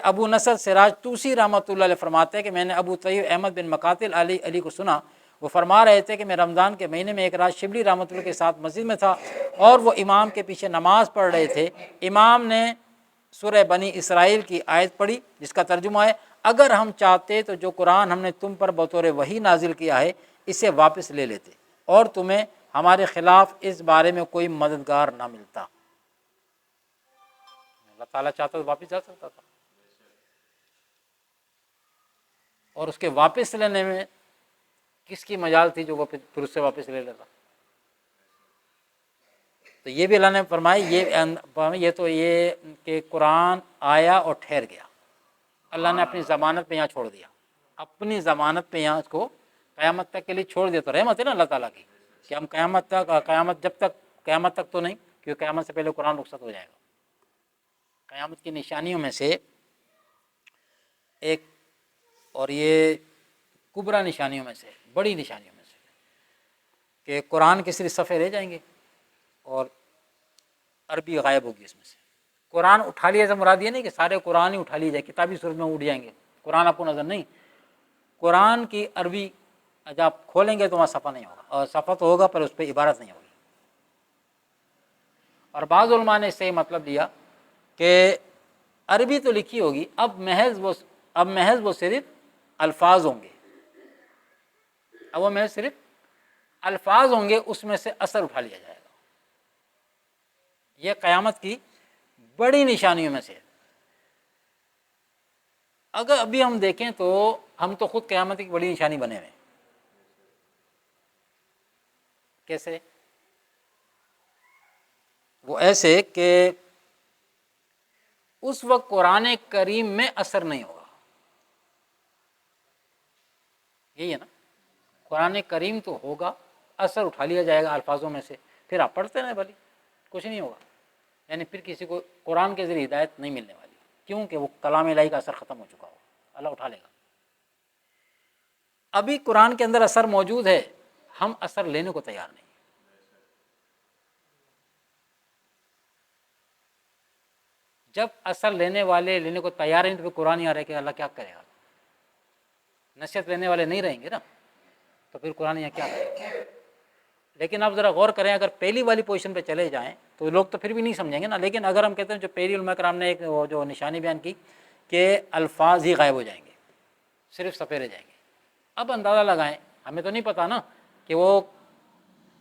ابو نصر سراج توسی رحمۃ اللہ علیہ فرماتے ہیں کہ میں نے ابو طیب احمد بن مقاتل علی کو سنا، وہ فرما رہے تھے کہ میں رمضان کے مہینے میں ایک رات شبلی رحمۃ اللہ کے ساتھ مسجد میں تھا اور وہ امام کے پیچھے نماز پڑھ رہے تھے۔ امام نے سورہ بنی اسرائیل کی آیت پڑھی جس کا ترجمہ ہے، اگر ہم چاہتے تو جو قرآن ہم نے تم پر بطور وحی نازل کیا ہے اسے واپس لے لیتے اور تمہیں ہمارے خلاف اس بارے میں کوئی مددگار نہ ملتا۔ اللہ تعالیٰ چاہتا تو واپس جا سکتا تھا، اور اس کے واپس لینے میں کس کی مجال تھی جو وہ پھر اس سے واپس لے لیتا؟ تو یہ بھی اللہ نے فرمایا یہ تو یہ کہ قرآن آیا اور ٹھہر گیا، اللہ نے اپنی ضمانت پہ یہاں چھوڑ دیا، اپنی ضمانت پہ یہاں اس کو قیامت تک کے لیے چھوڑ دیا۔ تو رحمت ہے نا اللہ تعالیٰ کی کہ ہم قیامت تک تو نہیں، کیونکہ قیامت سے پہلے قرآن رخصت ہو جائے گا۔ قیامت کی نشانیوں میں سے ایک، اور یہ کبرا نشانیوں میں سے، بڑی نشانیوں میں سے، کہ قرآن کے صرف صفحے رہ جائیں گے اور عربی غائب ہوگی اس میں سے۔ قرآن اٹھا لیا سے مراد یہ نہیں کہ سارے قرآن ہی اٹھا لیے جائے، کتابی صورت میں اٹھ جائیں گے، قرآن آپ کو نظر نہیں۔ قرآن کی عربی جب آپ کھولیں گے تو وہاں صفحہ نہیں ہوگا، اور صفحہ تو ہوگا پر اس پہ عبارت نہیں ہوگی۔ اور بعض علماء نے اس سے مطلب لیا کہ عربی تو لکھی ہوگی، اب محض وہ صرف الفاظ ہوں گے، اب وہ محض صرف الفاظ ہوں گے، اس میں سے اثر اٹھا لیا جائے گا۔ یہ قیامت کی بڑی نشانیوں میں سے۔ اگر ابھی ہم دیکھیں تو ہم تو خود قیامت کی بڑی نشانی بنے ہوئے ہیں۔ کیسے؟ وہ ایسے کہ اس وقت قرآن کریم میں اثر نہیں ہوگا، یہی ہے نا، قرآن کریم تو ہوگا، اثر اٹھا لیا جائے گا الفاظوں میں سے، پھر آپ پڑھتے رہیں بھلی، کچھ نہیں ہوگا۔ یعنی پھر کسی کو قرآن کے ذریعے ہدایت نہیں ملنے والی، کیونکہ وہ کلام الہی کا اثر ختم ہو چکا ہوگا، اللہ اٹھا لے گا۔ ابھی قرآن کے اندر اثر موجود ہے، ہم اثر لینے کو تیار نہیں۔ جب اثر لینے کو تیار ہیں تو پھر قرآن یہاں رہ کے اللہ کیا کرے گا؟ نصیحت لینے والے نہیں رہیں گے نا، تو پھر قرآن یہاں کیا کرے گا؟ لیکن آپ ذرا غور کریں، اگر پہلی والی پوزیشن پہ چلے جائیں تو لوگ تو پھر بھی نہیں سمجھیں گے نا۔ لیکن اگر ہم کہتے ہیں جو پہلی علماء کرام نے ایک وہ جو نشانی بیان کی کہ الفاظ ہی غائب ہو جائیں گے، صرف صفحے رہ جائیں گے، اب اندازہ لگائیں، ہمیں تو نہیں پتہ نا کہ وہ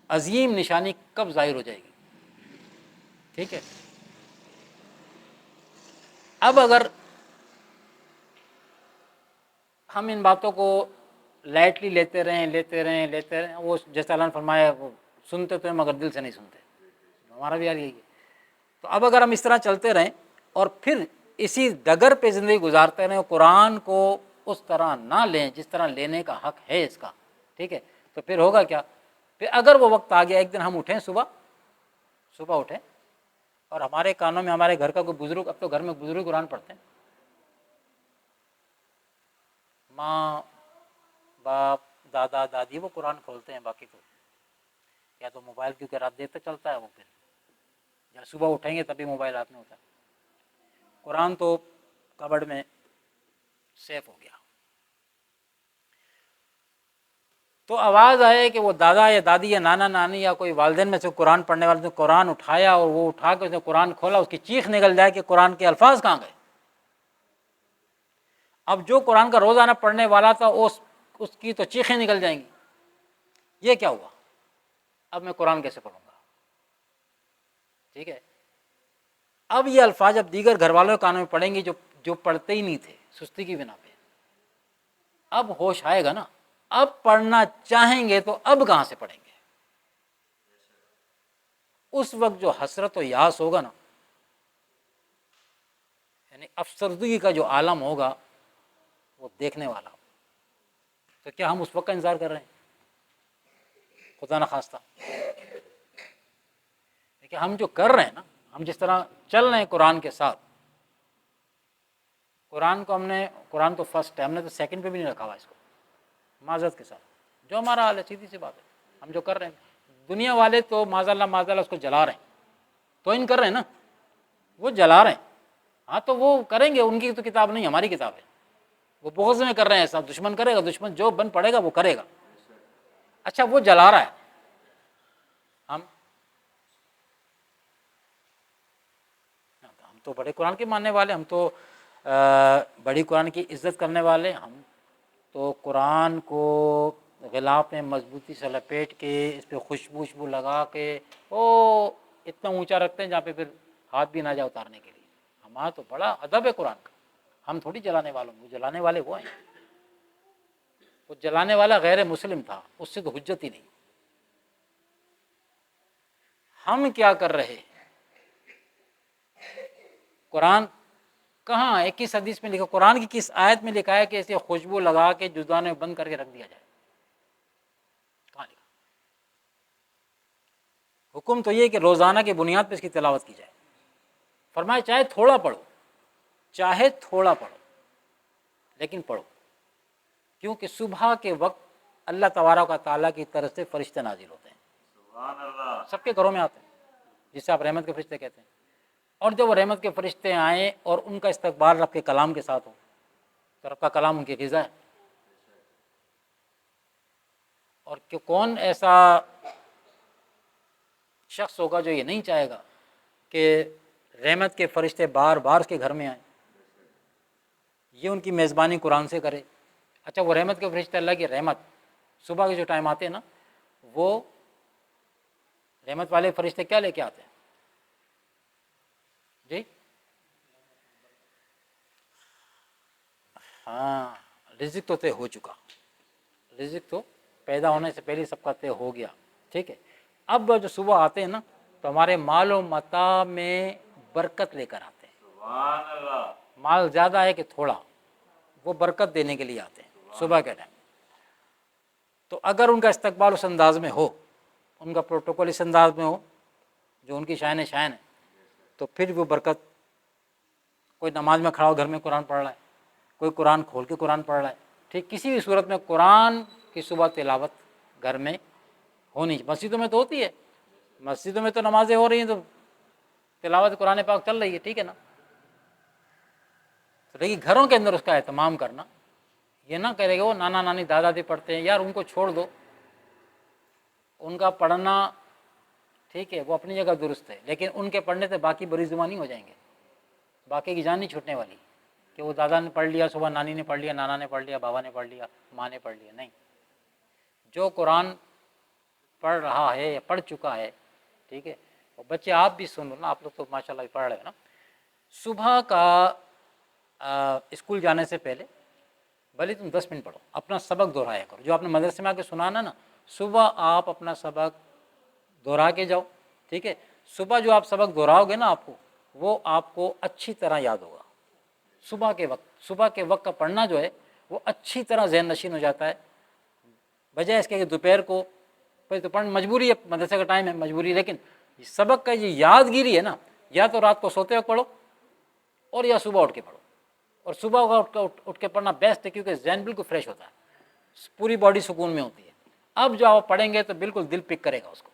عظیم نشانی کب ظاہر ہو جائے گی، ٹھیک ہے؟ اب اگر ہم ان باتوں کو لائٹلی لیتے رہیں، وہ جیسا اللہ نے فرمایا وہ سنتے تو ہیں مگر دل سے نہیں سنتے، ہمارا بھی حال یہی ہے۔ تو اب اگر ہم اس طرح چلتے رہیں اور پھر اسی ڈگر پہ زندگی گزارتے رہیں، قرآن کو اس طرح نہ لیں جس طرح لینے کا حق ہے اس کا، ٹھیک ہے، تو پھر ہوگا کیا؟ پھر اگر وہ وقت آ گیا ایک دن ہم اٹھیں، صبح اٹھیں اور ہمارے کانوں میں ہمارے گھر کا کوئی بزرگ، اب تو گھر میں بزرگ قرآن پڑھتے ہیں، ماں باپ دادا دادی وہ قرآن کھولتے ہیں، باقی تو یا تو موبائل کیونکہ رات دیر تک چلتا ہے، وہ پھر یا صبح اٹھیں گے تبھی موبائل ہاتھ میں ہوتا ہے۔ قرآن تو کبڈ میں سیف ہو گیا۔ تو آواز آئے کہ وہ دادا یا دادی یا نانا نانی یا کوئی والدین میں سے قرآن پڑھنے والے نے قرآن اٹھایا اور وہ اٹھا کے اس نے قرآن کھولا، اس کی چیخ نکل جائے کہ قرآن کے الفاظ کہاں گئے؟ اب جو قرآن کا روزانہ پڑھنے والا تھا اس کی تو چیخیں نکل جائیں گی، یہ کیا ہوا؟ اب میں قرآن کیسے پڑھوں گا؟ ٹھیک ہے، اب یہ الفاظ اب دیگر گھر والوں کے کانوں میں پڑیں گے جو پڑھتے ہی نہیں تھے سستی کی بنا پہ۔ اب ہوش آئے گا نا، اب پڑھنا چاہیں گے تو اب کہاں سے پڑھیں گے؟ اس وقت جو حسرت و یاس ہوگا نا، یعنی افسردگی کا جو عالم ہوگا وہ دیکھنے والا ہو۔ تو کیا ہم اس وقت کا انتظار کر رہے ہیں؟ خدا نخواستہ کہ ہم جو کر رہے ہیں نا، ہم جس طرح چل رہے ہیں قرآن کے ساتھ، قرآن تو فرسٹ ہے، ہم نے تو سیکنڈ پہ بھی نہیں رکھا ہوا اس کو، معذرت کے ساتھ جو ہمارا حال ہے، سیدھی سی بات ہے، ہم جو کر رہے ہیں، دنیا والے تو معاذ اللہ اس کو جلا رہے ہیں، توہین کر رہے ہیں نا، وہ جلا رہے ہیں، ہاں تو وہ کریں گے، ان کی تو کتاب نہیں، ہماری کتاب ہے. وہ بغض میں کر رہے ہیں ایسا، دشمن کرے گا، دشمن جو بن پڑے گا وہ کرے گا. اچھا وہ جلا رہا ہے، ہم تو بڑے قرآن کے ماننے والے، ہم تو بڑی قرآن کی عزت کرنے والے. ہم تو قرآن کو غلاف میں مضبوطی سے لپیٹ کے اس پہ خوشبو لگا کے اتنا اونچا رکھتے ہیں جہاں پہ پھر ہاتھ بھی نہ جائے اتارنے کے لیے. ہمارا تو بڑا ادب ہے قرآن کا. ہم تھوڑی جلانے والوں، وہ جلانے والے وہ ہیں. وہ جلانے والا غیر مسلم تھا، اس سے تو حجت ہی نہیں. ہم کیا کر رہے ہیں؟ قرآن کہاں 21 حدیث میں لکھا، قرآن کی کس آیت میں لکھا ہے کہ اسے خوشبو لگا کے جزدان میں بند کر کے رکھ دیا جائے؟ کہاں لکھا؟ حکم تو یہ کہ روزانہ کی بنیاد پہ اس کی تلاوت کی جائے. فرمایا چاہے تھوڑا پڑھو، چاہے تھوڑا پڑھو، لیکن پڑھو. کیونکہ صبح کے وقت اللہ تبارک و تعالیٰ کی طرف سے فرشتے نازل ہوتے ہیں. سبحان اللہ. سب کے گھروں میں آتے ہیں، جسے آپ رحمت کے فرشتے کہتے ہیں. اور جب وہ رحمت کے فرشتے آئیں اور ان کا استقبال رب کے کلام کے ساتھ ہو تو رب کا کلام ان کی غذا ہے. اور کہ کون ایسا شخص ہوگا جو یہ نہیں چاہے گا کہ رحمت کے فرشتے بار بار اس کے گھر میں آئیں، یہ ان کی میزبانی قرآن سے کرے. اچھا وہ رحمت کے فرشتے، اللہ کی رحمت صبح کے جو ٹائم آتے ہیں نا، وہ رحمت والے فرشتے کیا لے کے آتے ہیں جی؟ ہاں، رزق تو طے ہو چکا، رزق تو پیدا ہونے سے پہلے سب کا طے ہو گیا. ٹھیک ہے. اب جو صبح آتے ہیں نا تو ہمارے مال و متاع میں برکت لے کر آتے ہیں. سبحان اللہ. مال زیادہ ہے کہ تھوڑا، وہ برکت دینے کے لیے آتے ہیں صبح کے ٹائم. تو اگر ان کا استقبال اس انداز میں ہو، ان کا پروٹوکول اس انداز میں ہو جو ان کی شان ہے، تو پھر وہ برکت. کوئی نماز میں کھڑا ہو گھر میں قرآن پڑھ رہا ہے، کوئی قرآن کھول کے قرآن پڑھ رہا ہے. ٹھیک، کسی بھی صورت میں قرآن کی صبح تلاوت گھر میں ہونی. مسجدوں میں تو ہوتی ہے، مسجدوں میں تو نمازیں ہو رہی ہیں تو تلاوت قرآن پاک چل رہی ہے. ٹھیک ہے نا. تو لیکن گھروں کے اندر اس کا اہتمام کرنا، یہ نہ کرے گا وہ نانا نانی دادا دادی پڑھتے ہیں، یار ان کو چھوڑ دو، ان کا پڑھنا ٹھیک ہے وہ اپنی جگہ درست ہے، لیکن ان کے پڑھنے سے باقی بری زبانی ہو جائیں گے، باقی کی جان نہیں چھوٹنے والی کہ وہ دادا نے پڑھ لیا، صبح نانی نے پڑھ لیا، نانا نے پڑھ لیا، بابا نے پڑھ لیا، ماں نے پڑھ لیا. نہیں، جو قرآن پڑھ رہا ہے یا پڑھ چکا ہے، ٹھیک ہے. اور بچے آپ بھی سن لو نا، آپ لوگ تو ماشاء اللہ پڑھ رہے ہیں نا. صبح کا اسکول جانے سے پہلے بھلے تم 10 منٹ پڑھو، اپنا سبق دہرایا کرو. جو آپ نے مدرسے میں آ کے سنانا نا، صبح آپ اپنا سبق دہرا کے جاؤ. ٹھیک ہے. صبح جو آپ سبق دہراؤ گے نا، آپ کو وہ آپ کو اچھی طرح یاد ہوگا. صبح کے وقت کا پڑھنا جو ہے وہ اچھی طرح ذہن نشین ہو جاتا ہے، بجائے اس کے کہ دوپہر کو تو پڑھنا مجبوری ہے، مدرسے کا ٹائم ہے مجبوری. لیکن سبق کا یہ یادگیری ہے نا، یا تو رات کو سوتے وقت پڑھو اور یا صبح اٹھ کے پڑھو. اور صبح اٹھ کے پڑھنا بیسٹ ہے، کیونکہ ذہن بالکل فریش ہوتا ہے، پوری باڈی سکون میں ہوتی ہے. اب جو آپ پڑھیں گے تو بالکل دل پک کرے گا اس کو.